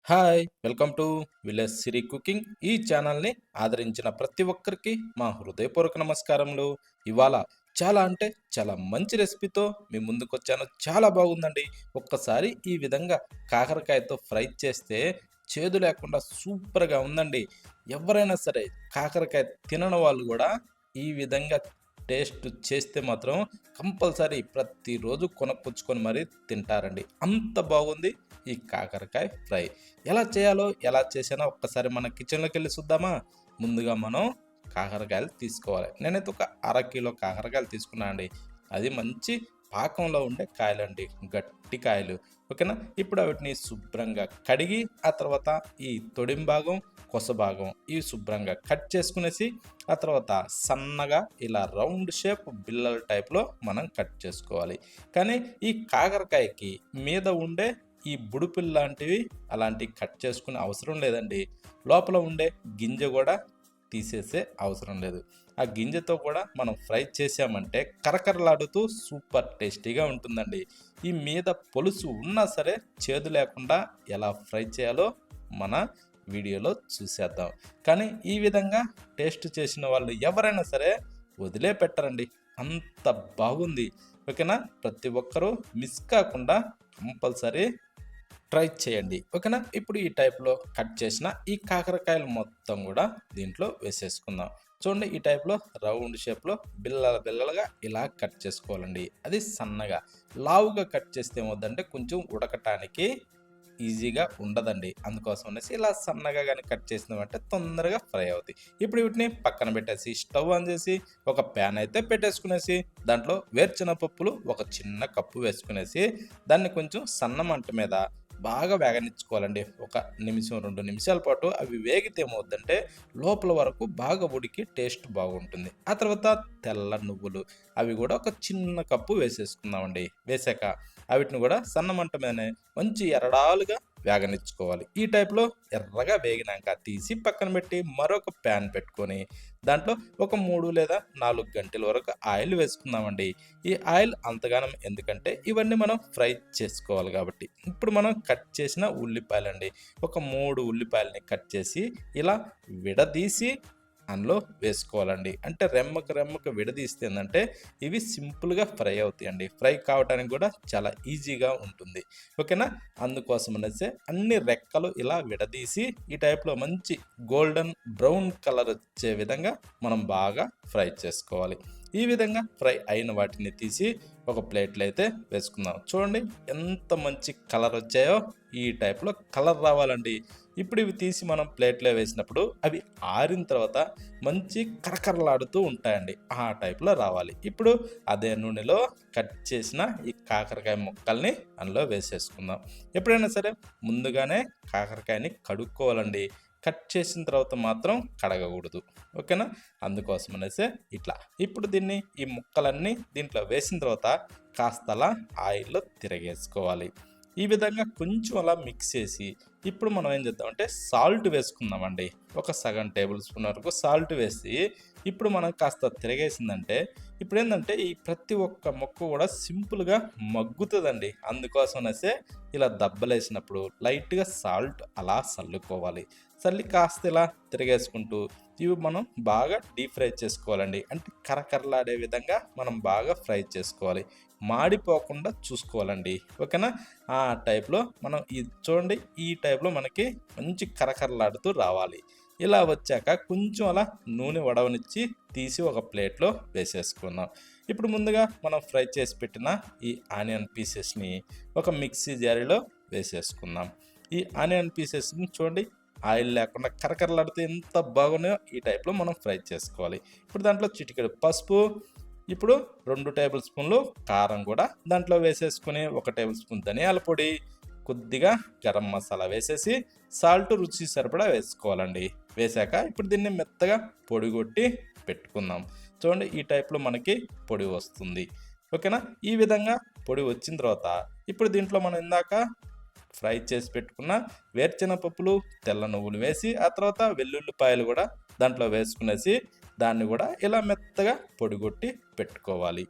Hi! Welcome to village Siri cooking. ఈ ఛానల్‌ని ఆదరించిన ప్రతి ఒక్కరికి మా హృదయపూర్వక నమస్కారములు. ఇవాళ చాలా అంటే చాలా మంచి రెసిపీతో మీ ముందుకొచ్చాను. చాలా బాగుందండి. ఒక్కసారి ఈ విధంగా కాకరకాయతో ఫ్రై చేస్తే చేదు లేకుండా సూపర్‌గా ఉందండి. ఎవరైనా సరే కాకరకాయ తినని వాళ్ళు గూడా ఈ విధంగా టేస్ట్ చేస్తే మాత్రం కంపల్సరీ ప్రతిరోజు కొనుక్కొచ్చుకొని మరీ తింటారండి. అంత బాగుంది ఈ కాకరకాయ ఫ్రై. ఎలా చేశానో ఒక్కసారి మన కిచెన్‌లోకెళ్ళి చూద్దామా? ముందుగా మనం కాకరకాయలు తీసుకోవాలి. నేనైతే ఒక అరకిలో కాకరకాయలు తీసుకున్నా అండి. అది మంచి పాకంలో ఉండే కాయలండి. గట్టి కాయలు. ఓకేనా? ఇప్పుడు వీటిని శుభ్రంగా కడిగి, ఆ తర్వాత ఈ తొడిమ భాగం, కొస భాగం ఇవి శుభ్రంగా కట్ చేసుకునేసి, ఆ తర్వాత సన్నగా ఇలా రౌండ్ షేప్ బిల్లల టైప్‌లో మనం కట్ చేసుకోవాలి. కానీ ఈ కాకరకాయకి మీద ఉండే ఈ బుడిపిల్ లాంటివి అలాంటివి కట్ చేసుకునే అవసరం లేదండి. లోపల ఉండే గింజ గూడా తీసేసే అవసరం లేదు. ఆ గింజతో కూడా మనం ఫ్రై చేశామంటే కరకరలాడుతూ సూపర్ టేస్టీగా ఉంటుందండి. ఈ మీద పొలుసు ఉన్నా సరే చేదు లేకుండా ఎలా ఫ్రై చేయాలో మన వీడియోలో చూసేద్దాం. కానీ ఈ విధంగా టేస్ట్ చేసిన వాళ్ళు ఎవరైనా సరే వదిలేపెట్టరండి. అంత బాగుంది. ఓకేనా? ప్రతి ఒక్కరూ మిస్ కాకుండా కంపల్సరీ ట్రై చేయండి. ఓకేనా? ఇప్పుడు ఈ టైప్‌లో కట్ చేసిన ఈ కాకరకాయలు మొత్తం గూడా దీంట్లో వేసేసుకుందాం. చూడండి ఈ టైప్‌లో రౌండ్ షేప్‌లో బిల్లలు బిల్లలుగా ఇలా కట్ చేసుకోవాలండి. అది సన్నగా. లావుగా కట్ చేస్తే ఏమవుద్దంటే కొంచెం ఉడకటానికి ఈజీగా ఉండదండి. అందుకోసం అనేసి ఇలా సన్నగా గాని కట్ చేసినామంటే తొందరగా ఫ్రై అవుతాయి. ఇప్పుడు వీటిని పక్కన పెట్టేసి స్టవ్ ఆన్ చేసి ఒక ప్యాన్ అయితే పెట్టేసుకునేసి దాంట్లో వేరుశెనగ పప్పులు ఒక చిన్న కప్పు వేసుకునేసి దాన్ని కొంచెం సన్న మంట మీద బాగా వేగనిచ్చుకోవాలండి. ఒక నిమిషం, 2 నిమిషాల పాటు అవి వేగితే ఏమవుద్దంటే లోపల వరకు బాగా ఉడికి టేస్ట్ బాగుంటుంది. ఆ తర్వాత తెల్ల నువ్వులు అవి కూడా ఒక చిన్న కప్పు వేసేసుకుందామండి. వేసాక వీటిని కూడా సన్న మంట మీదనే మంచి ఎరడాలుగా వేగనిచ్చుకోవాలి. ఈ టైప్‌లో ఎర్రగా వేగినాక తీసి పక్కన పెట్టి మరొక ప్యాన్ పెట్టుకొని దాంట్లో ఒక 3 లేదా 4 గంటల వరకు ఆయిల్ వేసుకుందామండి. ఈ ఆయిల్ అంతగానం ఎందుకంటే ఇవన్నీ మనం ఫ్రై చేసుకోవాలి కాబట్టి. ఇప్పుడు మనం కట్ చేసిన ఉల్లిపాయలండి. ఒక 3 ఉల్లిపాయలని కట్ చేసి ఇలా విడదీసి అందులో వేసుకోవాలండి. అంటే రెమ్మకు రెమ్మకు విడదీస్తే ఏందంటే ఇవి సింపుల్‌గా ఫ్రై అవుతాయండి. ఫ్రై కావటానికి కూడా చాలా ఈజీగా ఉంటుంది. ఓకేనా? అందుకోసం అనేసి అన్ని రెక్కలు ఇలా విడదీసి ఈ టైప్‌లో మంచి గోల్డెన్ బ్రౌన్ కలర్ వచ్చే విధంగా మనం బాగా ఫ్రై చేసుకోవాలి. ఈ విధంగా ఫ్రై అయిన వాటిని తీసి ఒక ప్లేట్‌లో అయితే వేసుకుందాం. చూడండి ఎంత మంచి కలర్ వచ్చాయో ఈ టైప్‌లో కలర్ రావాలండి. ఇప్పుడు ఇవి తీసి మనం ప్లేట్‌లో వేసినప్పుడు అవి ఆరిన తర్వాత మంచి కరకరలాడుతూ ఉంటాయండి. ఆ టైప్‌లో రావాలి. ఇప్పుడు అదే నూనెలో కట్ చేసిన ఈ కాకరకాయ ముక్కల్ని అందులో వేసేసుకుందాం. ఎప్పుడైనా సరే ముందుగానే కాకరకాయని కడుక్కోవాలండి. కట్ చేసిన తర్వాత మాత్రం కడగకూడదు. ఓకేనా? అందుకోసం అనేసే ఇట్లా. ఇప్పుడు దీన్ని ఈ ముక్కలన్నీ దీంట్లో వేసిన తర్వాత కాస్త అలా ఆయిల్‌లో తిరగేసుకోవాలి. ఈ విధంగా కొంచెం అలా మిక్స్ చేసి ఇప్పుడు మనం ఏం చేద్దామంటే సాల్ట్ వేసుకుందామండి. ఒక సగం టేబుల్ స్పూన్ వరకు సాల్ట్ వేసి ఇప్పుడు మనం కాస్త తిరగేసిందంటే ఇప్పుడేందంటే ఈ ప్రతి ఒక్క ముక్క కూడా సింపుల్‌గా మగ్గుతదండి. అందుకోసం అనేసే ఇలా దబ్బలేసినప్పుడు లైట్‌గా సాల్ట్ అలా సల్లుకోవాలి. సల్లి కాస్త ఇలా తిరగేసుకుంటూ ఇవి మనం బాగా డీప్ ఫ్రై చేసుకోవాలండి. అంటే కరకరలాడే విధంగా మనం బాగా ఫ్రై చేసుకోవాలి. మాడిపోకుండా చూసుకోవాలండి. ఓకేనా? ఆ టైప్‌లో మనం ఇది చూడండి ఈ టైప్‌లో మనకి మంచి కరకరలాడుతూ రావాలి. ఇలా వచ్చాక కొంచెం అలా నూనె వడవనిచ్చి తీసి ఒక ప్లేట్‌లో వేసేసుకుందాం. ఇప్పుడు ముందుగా మనం ఫ్రై చేసి పెట్టిన ఈ ఆనియన్ పీసెస్‌ని ఒక మిక్సీ జారీలో వేసేసుకుందాం. ఈ ఆనియన్ పీసెస్‌ని చూడండి ఆయిల్ లేకుండా కరకరలాడితే ఎంత బాగున్నాయో ఈ టైప్‌లో మనం ఫ్రై చేసుకోవాలి. ఇప్పుడు దాంట్లో చిటికెడు పసుపు, ఇప్పుడు 2 టేబుల్ స్పూన్లు కారం కూడా దాంట్లో వేసేసుకొని, 1 టేబుల్ స్పూన్ ధనియాల పొడి, కొద్దిగా గరం మసాలా వేసేసి, సాల్ట్ రుచికి సరిపడా వేసుకోవాలండి. వేశాక ఇప్పుడు దీన్ని మెత్తగా పొడిగొట్టి పెట్టుకుందాం. చూడండి ఈ టైప్‌లో మనకి పొడి వస్తుంది. ఓకేనా? ఈ విధంగా పొడి వచ్చిన తర్వాత ఇప్పుడు దీంట్లో మనం ఇందాక ఫ్రై చేసి పెట్టుకున్న వేరుశెనగ పప్పులు, తెల్ల నువ్వులు వేసి, ఆ తర్వాత వెల్లుల్లిపాయలు గూడా దాంట్లో వేసుకునేసి, దాన్ని గూడా ఇలా మెత్తగా పొడిగొట్టి పెట్టుకోవాలి.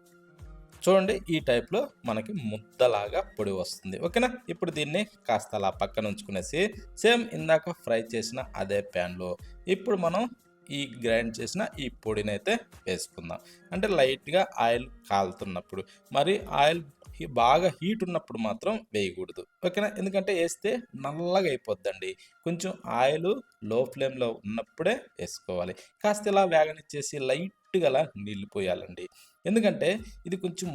చూడండి ఈ టైప్‌లో మనకి ముద్దలాగా పొడి వస్తుంది. ఓకేనా? ఇప్పుడు దీన్ని కాస్త అలా పక్కన ఉంచుకునేసి సేమ్ ఇందాక ఫ్రై చేసిన అదే ప్యాన్‌లో ఇప్పుడు మనం ఈ గ్రైండ్ చేసిన ఈ పొడినైతే వేసుకుందాం. అంటే లైట్‌గా ఆయిల్ కాలుతున్నప్పుడు. మరి ఆయిల్ బాగా హీట్ ఉన్నప్పుడు మాత్రం వేయకూడదు. ఓకేనా? ఎందుకంటే ఏస్తే నల్లగా అయిపోద్దండి. కొంచెం ఆయిలు లో ఫ్లేమ్‌లో ఉన్నప్పుడే ఏసుకోవాలి. కాస్త ఇలా వేగనిచ్చేసి లైట్‌గా అలా నీళ్లు పోయాలండి. ఎందుకంటే ఇది కొంచెం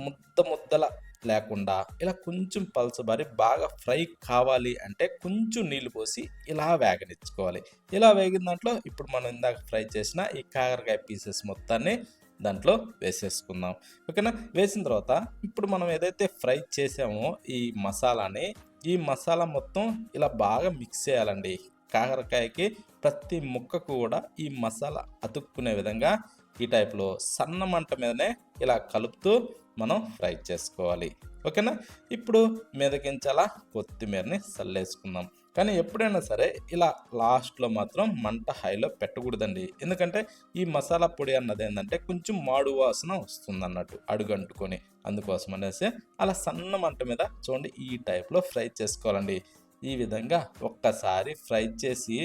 ముద్దలా లేకుండా ఇలా కొంచెం పల్చబరి బాగా ఫ్రై కావాలి అంటే కొంచెం నీళ్లు పోసి ఇలా వేగనిచ్చుకోవాలి. ఇలా వేగిన దాంట్లో ఇప్పుడు మనం ఇందాక ఫ్రై చేసిన ఈ కాకరకాయ పీసెస్ మొత్తాన్ని దాంట్లో వేసేసుకుందాం. ఓకేనా? వేసిన తర్వాత ఇప్పుడు మనం ఏదైతే ఫ్రై చేసామో ఈ మసాలాని, ఈ మసాలా మొత్తం ఇలా బాగా మిక్స్ చేయాలండి. కాకరకాయకి ప్రతి ముక్కకు కూడా ఈ మసాలా అతుక్కునే విధంగా ఈ టైప్‌లో సన్న మంట మీదనే ఇలా కలుపుతూ మనం ఫ్రై చేసుకోవాలి. ఓకేనా? ఇప్పుడు మీదకించి కొత్తిమీరని సల్లేసుకుందాం. కానీ ఎప్పుడైనా సరే ఇలా లాస్ట్‌లో మాత్రం మంట హైలో పెట్టకూడదండి. ఎందుకంటే ఈ మసాలా పొడి అన్నదేందంటే కొంచెం మాడు వాసన వస్తుందన్నట్టు అడుగంటుకొని. అందుకోసం అనేసి అలా సన్న మంట మీద చూడండి ఈ టైప్‌లో ఫ్రై చేసుకోవాలండి. ఈ విధంగా ఒక్కసారి ఫ్రై చేసి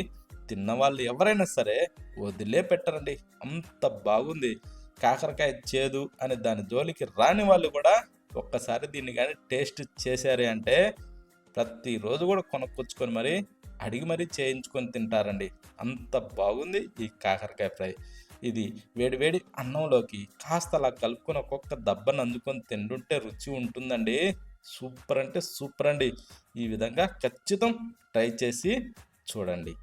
తిన్నవాళ్ళు ఎవరైనా సరే వదిలేపెట్టరండి. అంత బాగుంది. కాకరకాయ చేదు అని దాని జోలికి రాని వాళ్ళు కూడా ఒక్కసారి దీన్ని గాని టేస్ట్ చేశారే అంటే ప్రతిరోజు కూడా కొనుక్కొచ్చుకొని మరి అడిగి మరీ చేయించుకొని తింటారండి. అంత బాగుంది ఈ కాకరకాయ ఫ్రై. ఇది వేడి వేడి అన్నంలోకి కాస్త అలా కలుపుకొని ఒక్కొక్క దెబ్బను అందుకొని తింటుంటే రుచి ఉంటుందండి. సూపర్ అంటే సూపర్ అండి. ఈ విధంగా ఖచ్చితం ట్రై చేసి చూడండి.